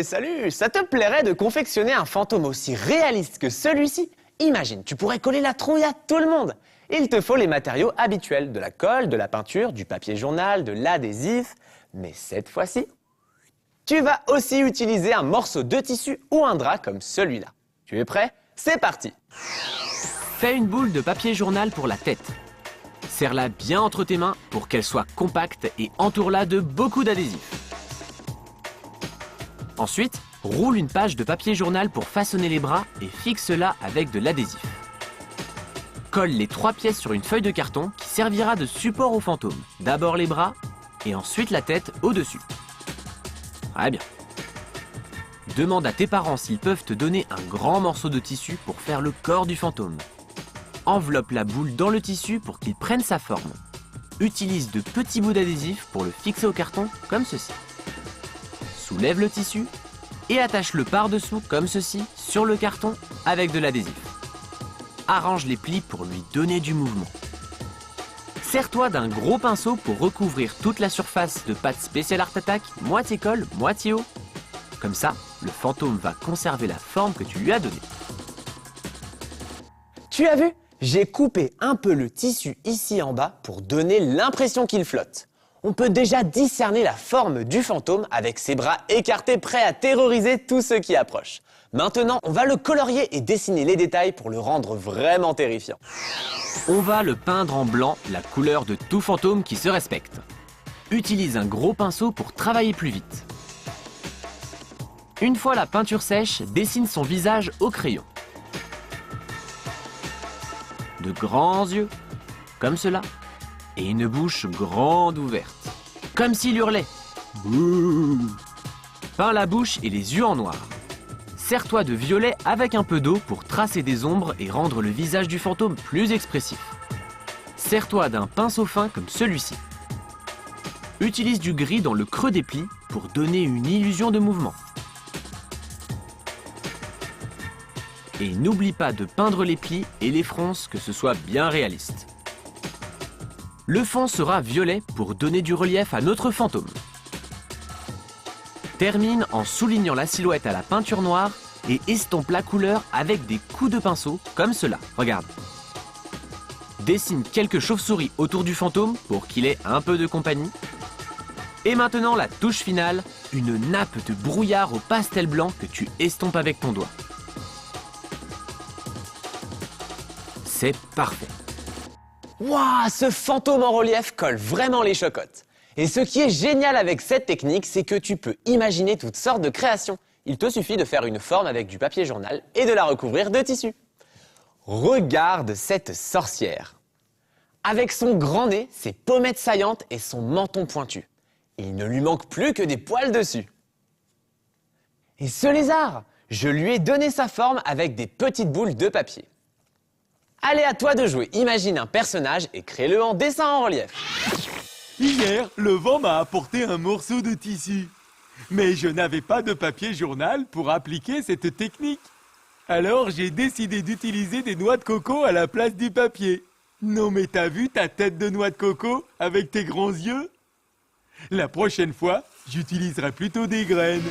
salut! Ça te plairait de confectionner un fantôme aussi réaliste que celui-ci? Imagine, tu pourrais coller la trouille à tout le monde. Il te faut les matériaux habituels, de la colle, de la peinture, du papier journal, de l'adhésif. Mais cette fois-ci, tu vas aussi utiliser un morceau de tissu ou un drap comme celui-là. Tu es prêt? C'est parti! Fais une boule de papier journal pour la tête. Serre-la bien entre tes mains pour qu'elle soit compacte et entoure-la de beaucoup d'adhésif. Ensuite, roule une page de papier journal pour façonner les bras et fixe-la avec de l'adhésif. Colle les 3 pièces sur une feuille de carton qui servira de support au fantôme. D'abord les bras et ensuite la tête au-dessus. Très bien. Demande à tes parents s'ils peuvent te donner un grand morceau de tissu pour faire le corps du fantôme. Enveloppe la boule dans le tissu pour qu'il prenne sa forme. Utilise de petits bouts d'adhésif pour le fixer au carton comme ceci. Soulève le tissu et attache-le par-dessous comme ceci sur le carton avec de l'adhésif. Arrange les plis pour lui donner du mouvement. Sers-toi d'un gros pinceau pour recouvrir toute la surface de pâte spéciale Art Attack, moitié colle, moitié eau. Comme ça, le fantôme va conserver la forme que tu lui as donnée. Tu as vu? J'ai coupé un peu le tissu ici en bas pour donner l'impression qu'il flotte. On peut déjà discerner la forme du fantôme avec ses bras écartés prêts à terroriser tous ceux qui approchent. Maintenant, on va le colorier et dessiner les détails pour le rendre vraiment terrifiant. On va le peindre en blanc, la couleur de tout fantôme qui se respecte. Utilise un gros pinceau pour travailler plus vite. Une fois la peinture sèche, dessine son visage au crayon. De grands yeux, comme cela, et une bouche grande ouverte, comme s'il hurlait. Bouh! Peins la bouche et les yeux en noir. Sers-toi de violet avec un peu d'eau pour tracer des ombres et rendre le visage du fantôme plus expressif. Sers-toi d'un pinceau fin comme celui-ci. Utilise du gris dans le creux des plis pour donner une illusion de mouvement. Et n'oublie pas de peindre les plis et les fronces, que ce soit bien réaliste. Le fond sera violet pour donner du relief à notre fantôme. Termine en soulignant la silhouette à la peinture noire et estompe la couleur avec des coups de pinceau comme cela. Regarde. Dessine quelques chauves-souris autour du fantôme pour qu'il ait un peu de compagnie. Et maintenant la touche finale, une nappe de brouillard au pastel blanc que tu estompes avec ton doigt. C'est parfait. Waouh, ce fantôme en relief colle vraiment les chocottes. Et ce qui est génial avec cette technique, c'est que tu peux imaginer toutes sortes de créations. Il te suffit de faire une forme avec du papier journal et de la recouvrir de tissu. Regarde cette sorcière. Avec son grand nez, ses pommettes saillantes et son menton pointu. Il ne lui manque plus que des poils dessus. Et ce lézard, je lui ai donné sa forme avec des petites boules de papier. Allez, à toi de jouer. Imagine un personnage et crée-le en dessin en relief. Hier, le vent m'a apporté un morceau de tissu. Mais je n'avais pas de papier journal pour appliquer cette technique. Alors j'ai décidé d'utiliser des noix de coco à la place du papier. Non mais t'as vu ta tête de noix de coco avec tes grands yeux? La prochaine fois, j'utiliserai plutôt des graines.